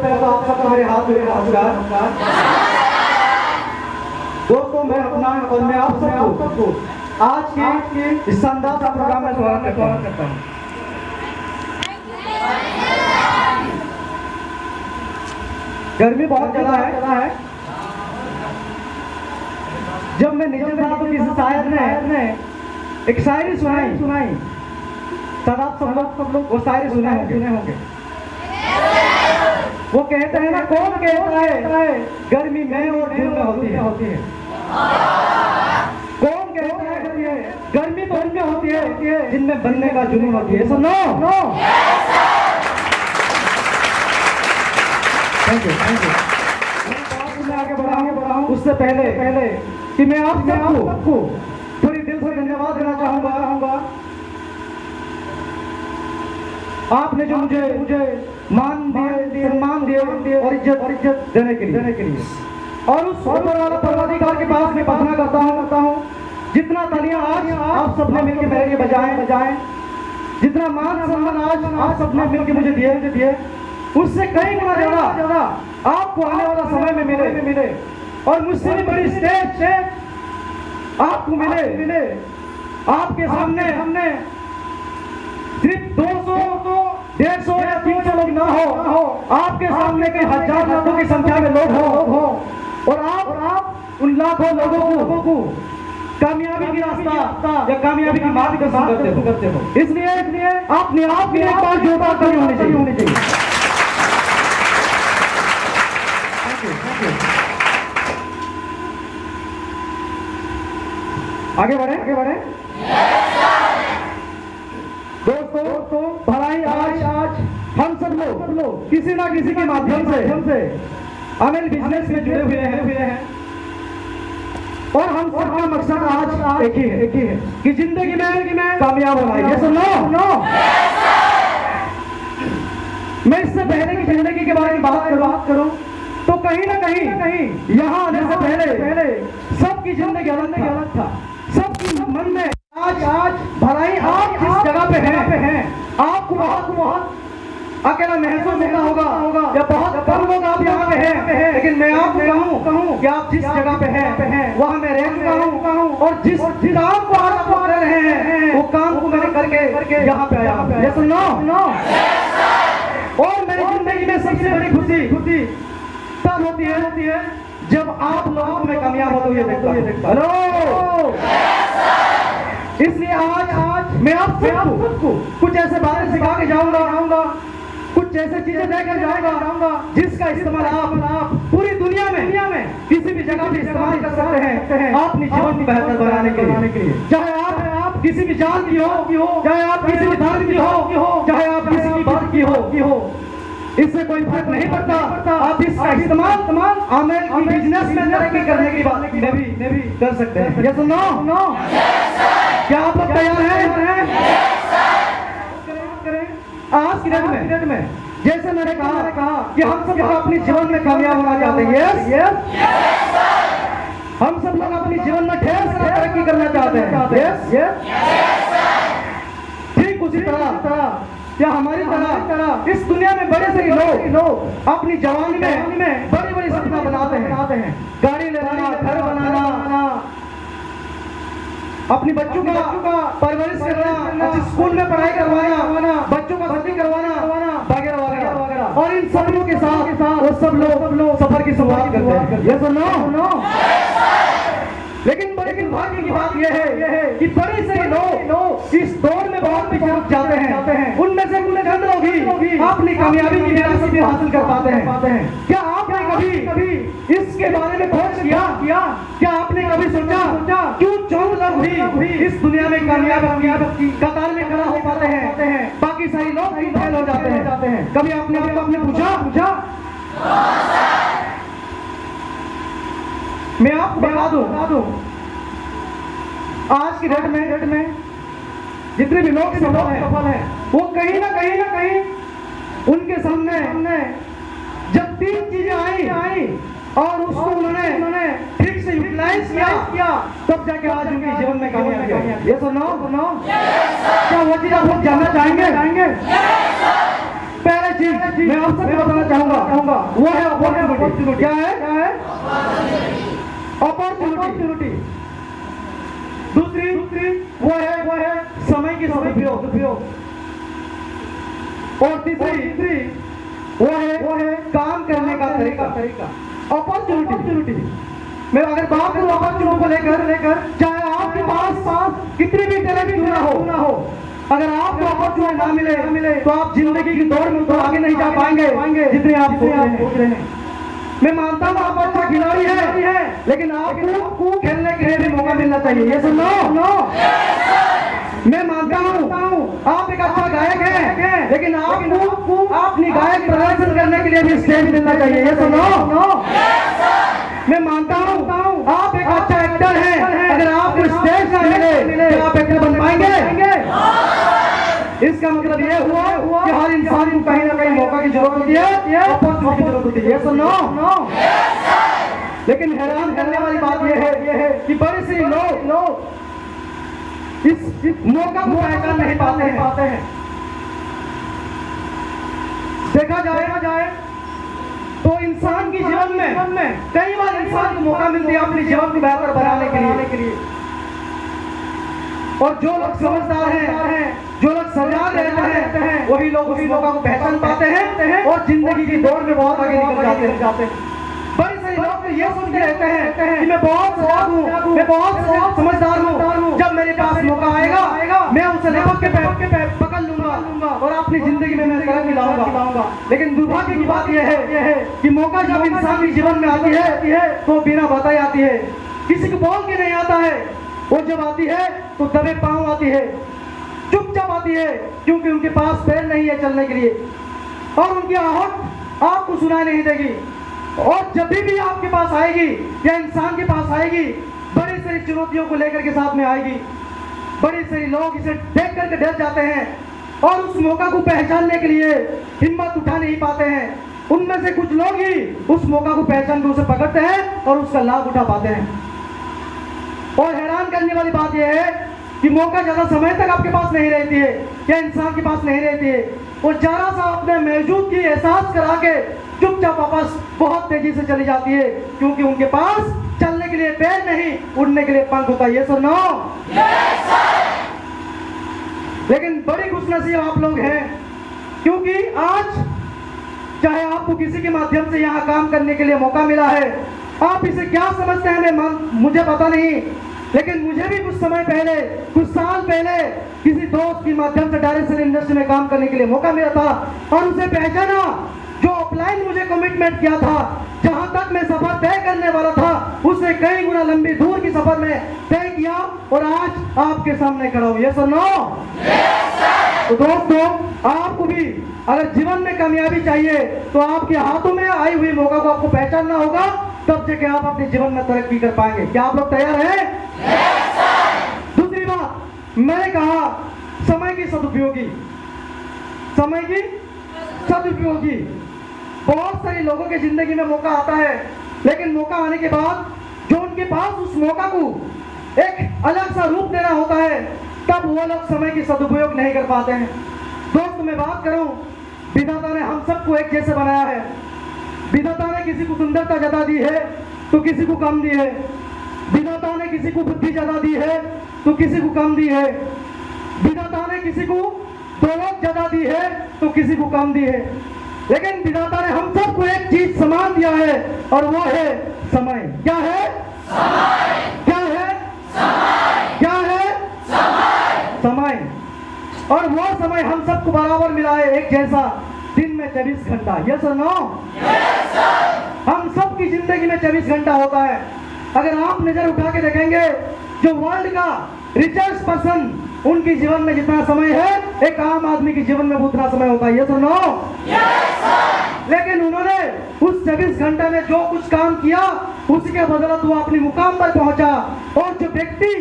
पहले तो आप सबका मेरे हाथ में नमस्कार। दोस्तों मैं अपना और मैं आप सबको आज के इस शानदार सा प्रोग्राम में स्वागत करता हूँ। गर्मी बहुत ज्यादा है। जब मैं नीचे था तो किसी शायर ने एक शायरी सुनाई। तब आप सब लोग वो शायरी सुने होंगे। वो कहते हैं ना, कौन कहता है गर्मी में और जून में होती है। कौन कहता है गर्मी तो उनमें होती है जिनमें बनने का जुनून होती है। सुनो थैंक यू। मैं आगे बढ़ाऊं उससे पहले कि मैं आप सबको पूरी दिल से धन्यवाद देना चाहूंगा। आपने जो मुझे मान दिए, सम्मान दिए और इज्जत देने के लिए और उस ऊपर वाला परमाधिकार के पास मैं प्रार्थना करता हूँ जितना तालियां आज आप सबने मिलकर मेरे लिए बजाएं, जितना मान सम्मान आज आप सबने मिलकर मुझे दिए उससे कई गुना ज्यादा आपको आने वाला समय में मिले और मुझसे भी बड़ी स्टेज आपको मिले। आपके सामने हमने सिर्फ 200, 150 या 300 लोग ना हो, आपके सामने कई हजार लाखों की संख्या में लोग हो और आप उन लाखों लोगों को कामयाबी की रास्ता या कामयाबी की मार्ग करते हो। इसलिए अपने आप की एक बार जोरदार ताली होनी चाहिए। आगे बढ़े। दोस्तों भलाई आज हम सब लोग किसी ना किसी के माध्यम से अमेल बिजनेस में जुड़े हुए हैं और हम सबका मकसद आज एक ही है कि जिंदगी में कामयाब होना है। ये सुनो मैं इससे पहले की जिंदगी के बारे में बात करूं तो कहीं ना कहीं यहाँ आने से पहले सबकी जिंदगी अलग था। सबकी मन में आज भलाई आप जिस जगह पे हैं आपको बहुत अकेला महसूस होता होगा या बहुत कम लोग आप यहाँ पे हैं, लेकिन मैं आपको कहूँ कि आप जिस जगह पे हैं वहाँ मैं रह चुका हूँ और जिस काम को आज आप कर रहे हैं वो काम को मैंने करके यहाँ पे आया। ये सुनो और मेरी जिंदगी में सबसे बड़ी खुशी तब होती है जब आप लोगों में कामयाब होते हुए देखता। हेलो इसलिए आज मैं आप सबको कुछ ऐसे बातें सिखा के जाऊंगा, कुछ ऐसे चीजें देकर जाऊंगा जिसका इस्तेमाल आप पूरी दुनिया में किसी भी जगह पे इस्तेमाल कर सकते हैं अपने जीवन को बेहतर बनाने के लिए। चाहे आप किसी भी जात की हो, चाहे आप किसी भी धर्म की हो, चाहे आप किसी भी वर्ग की हो, इससे कोई फर्क नहीं पड़ता। आप इसका इस्तेमाल अमेल की बिजनेस में तरक्की करने की बात में भी कर सकते हैं। ये सुनो क्या आप लोग तैयार हैं? आज की डेट में जैसे मैंने कहा कि हम सब लोग अपने जीवन में कामयाब होना चाहते हैं। यस हम सब लोग अपने जीवन में ढेर सारा तरक्की करना चाहते हैं। ठीक उसी तरह या हमारी तरह इस दुनिया में बड़े से लोग अपनी जवानी में बड़ी सपना बनाते हैं। गाड़ी लेना, घर बनाना, अपनी बच्चों का परवरिश करना, अच्छी स्कूल में पढ़ाई करवाना, बच्चों का शादी करवाना वगैरह। और इन सपनों के साथ वो सब लोग सफर की शुरुआत करते हैं। ये सुनो लेकिन भाग्य की बात यह है कि बड़े से लोग इस दौर में बहुत पीछे रुक जाते हैं। उनमें से कुछ चंद लोग ही अपनी कामयाबी की विरासत में हासिल कर पाते हैं। क्या आपने कभी इसके बारे में खोज किया? क्या आपने कभी सोचा क्यों चंद लोग भी इस दुनिया में कामयाब की कतार में खड़ा हो पाते हैं, बाकी सारे लोग फेल हो जाते हैं? कभी आपने पूछा? मैं आपको बता दूं आज की डेट में जितने भी लोग सफल हैं वो कहीं ना कहीं उनके सामने जब 3 चीजें आई और उसको उन्होंने ठीक से यूटिलाइज किया तब जाके आज उनके जीवन में कामयाबी आई। ये सुनो क्या वो चीज आप लोग जानना चाहेंगे? पहले चीज मैं आप सबको बताना चाहूंगा वो है अपॉर्चुनिटी। क्या है? अपॉर्चुनिटी। दूसरी वो है समय की सदुपयोग। और तीसरी वो है काम करने का तरीका। अपॉर्चुनिटी मैं अगर बात करूं अपॉर्चुनिटी को लेकर, चाहे आपके पास कितनी भी टैलेंट क्यों ना हो, अगर आपको अपॉर्चुनिटी ना मिले तो आप जिंदगी की दौड़ में तो आगे नहीं जा पाएंगे जितने आप सोच रहे हैं। मैं मानता हूँ आप अच्छा खिलाड़ी है, लेकिन आपको खेलने के लिए भी मौका मिलना चाहिए। ये सुनो, मैं मानता हूँ आप एक अच्छा गायक है, लेकिन आपको अपनी गायक प्रदर्शन करने के लिए भी स्टेज मिलना चाहिए। ये सुनो, मैं मानता हूँ आप एक अच्छा एक्टर है, अगर आपको स्टेज ना मिले तो आप एक्टर बन पाएंगे? इसका मतलब ये हुआ कि हर इंसान को कहीं ना कहीं मौका की जरूरत होती है, अपॉर्चुनिटी की जरूरत होती है। ये सुनो, लेकिन हैरान करने वाली बात ये है कि बड़े से लोग इस मौका को पहचान नहीं पाते हैं। देखा जाए तो इंसान की जीवन में कई बार इंसान को मौका मिलती है अपने जीवन को बेहतर बनाने के लिए। और जो लोग समझदार हैं, जो लोग सजाग रहते हैं, वही लोग उस मौका को पहचान पाते हैं और जिंदगी की दौड़ में बहुत आगे निकल जाते हैं। बड़े सारे लोग तो ये सोच के रहते हैं कि मैं बहुत सजाग हूँ, मैं बहुत समझदार हूँ, जब मेरे पास मौका आएगा मैं उसे लपक के पकड़ लूंगा और अपनी जिंदगी में मैं तरक्की लाऊंगा। लेकिन दुर्भाग्य की बात यह है कि मौका जब इंसान के जीवन में आती है तो बिना बताए आती है, किसी को बोल के नहीं आता है। वो जब आती है तो दबे पांव आती है, चुपचाप आती है, क्योंकि उनके पास पैर नहीं है चलने के लिए, और उनकी आहट आपको सुनाई नहीं देगी। और जब भी आपके पास आएगी या इंसान के पास आएगी, बड़ी सारी चुनौतियों को लेकर के साथ में आएगी। बड़े सारे लोग इसे देख करके डर जाते हैं और उस मौका को पहचानने के लिए हिम्मत उठा नहीं पाते हैं। उनमें से कुछ लोग ही उस मौका को पहचान कर उसे पकड़ते हैं और उसका लाभ उठा पाते हैं। और हैरान करने वाली बात यह है कि मौका ज्यादा समय तक आपके पास नहीं रहती है या इंसान के पास नहीं रहती है। वो जरा सा अपने मौजूद की एहसास करा के चुपचाप वापस बहुत तेजी से चली जाती है, क्योंकि उनके पास चलने के लिए पैर नहीं, उड़ने के लिए पंख होता है। ये सुनो, लेकिन बड़ी खुशनसीब आप लोग हैं, क्योंकि आज चाहे आपको किसी के माध्यम से यहाँ काम करने के लिए मौका मिला है। आप इसे क्या समझते हैं मुझे पता नहीं, लेकिन मुझे भी कुछ समय पहले, कुछ साल पहले किसी दोस्त के माध्यम से डायरेक्शन इंडस्ट्री में काम करने के लिए मौका मिला था और उसे पहचाना। जो ऑफलाइन मुझे कमिटमेंट किया था, जहां तक मैं सफर तय करने वाला था, उससे कई गुना लंबी दूर की सफर में तय किया और आज आपके सामने खड़ा हूं। ये सुनो, तो दोस्तों आपको भी अगर जीवन में कामयाबी चाहिए तो आपके हाथों में आई हुई मौका को आपको पहचानना होगा, तब जाके आप अपने जीवन में तरक्की कर पाएंगे। क्या आप लोग तैयार हैं? दूसरी बात मैंने कहा, समय की सदुपयोगी। समय की सदुपयोगी। बहुत सारे लोगों के जिंदगी में मौका आता है, लेकिन मौका आने के बाद जो उनके पास उस मौका को एक अलग सा रूप देना होता है, तब वो लोग समय की सदुपयोग नहीं कर पाते हैं। दोस्तों मैं बात करूं, विधाता ने हम सबको एक जैसे बनाया है। विधाता ने किसी को सुंदरता ज्यादा दी है तो किसी को कम दी है। विधाता ने किसी को बुद्धि ज्यादा दी है तो किसी को कम दी है। विधाता ने किसी को दौलत ज्यादा दी है तो किसी को कम दी है, लेकिन विधाता ने हम सबको एक चीज समान दिया है और वो है समय। क्या है? समय। क्या है? समय। क्या है? समय। और वो समय हम सबको बराबर मिला है, एक जैसा, दिन में 24 घंटा। यस और नो? Yes sir. हम सबकी जिंदगी में 24 घंटा होता है। अगर आप नजर उठा के देखेंगे, जो वर्ल्ड का रिचेस्ट पर्सन, उनके जीवन में जितना समय है, एक आम आदमी के जीवन में उतना समय होता है। यस और नो? Yes sir. लेकिन उन्होंने उस 24 घंटे में जो कुछ काम किया, उसके बदौलत वो अपने मुकाम पर पहुंचा। और जो व्यक्ति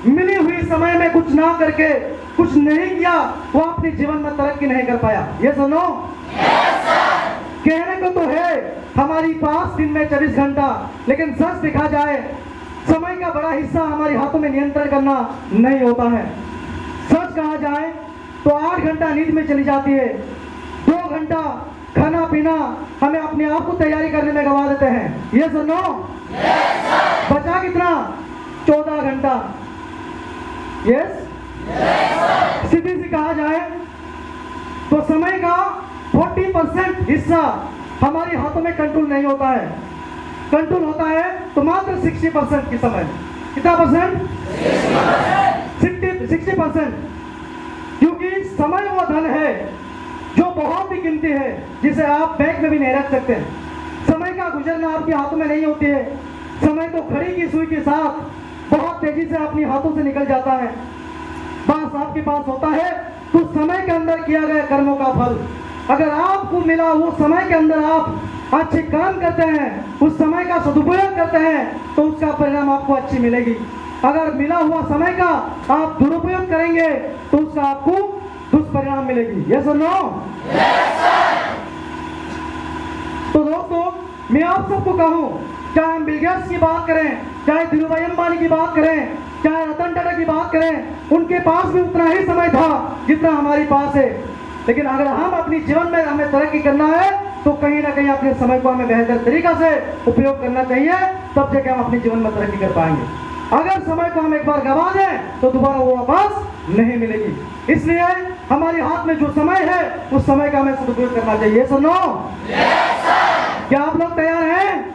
मिली हुई समय में कुछ ना करके, कुछ नहीं किया, वो अपने जीवन में तरक्की नहीं कर पाया। ये सुनो, कहने को तो है हमारी पास दिन में 24 घंटा, लेकिन सच देखा जाए समय का बड़ा हिस्सा हमारे हाथों में नियंत्रण करना नहीं होता है। सच कहा जाए तो 8 घंटा नींद में चली जाती है, 2 घंटा खाना पीना हमें अपने आप को तैयारी करने में गवा देते हैं। ये सुनो, बचा कितना? 14 घंटा। यस, सीधी सी कहा जाए तो समय का 40% हिस्सा हमारे हाथों में कंट्रोल नहीं होता है। कंट्रोल होता है तो मात्र 60% की समय। कितना परसेंट? 60%। क्योंकि समय वो धन है जो बहुत ही कीमती है, जिसे आप बैंक में भी नहीं रख सकते। समय का गुजरना आपके हाथों में नहीं होती है। समय तो घड़ी की सुई के साथ बहुत तेजी से अपने हाथों से निकल जाता है। बस आपके पास होता है तो समय के अंदर किया गया कर्मों का फल। अगर आपको मिला वो समय के अंदर आप अच्छे काम करते हैं, उस समय का सदुपयोग करते हैं, तो उसका परिणाम आपको अच्छी मिलेगी। अगर मिला हुआ समय का आप दुरुपयोग करेंगे तो उसका आपको दुष्परिणाम मिलेगी। यस और नो? तो दोस्तों, मैं आप सबको कहूं, चाहे हम बिल गेट्स की बात करें, चाहे धीरूभाई अंबानी की बात करें, चाहे रतन टाटा की बात करें, उनके पास भी उतना ही समय था जितना हमारे पास है। लेकिन अगर हम अपनी जीवन में हमें तरक्की करना है तो कहीं ना कहीं अपने समय को हमें बेहतर तरीका से उपयोग करना चाहिए, तब जाके हम अपने जीवन में तरक्की कर पाएंगे। अगर समय को हम एक बार गवा दें तो दोबारा वो वापस नहीं मिलेगी। इसलिए हमारे हाथ में जो समय है उस समय का हमें सदुपयोग करना चाहिए। सुनो, क्या आप लोग तैयार हैं?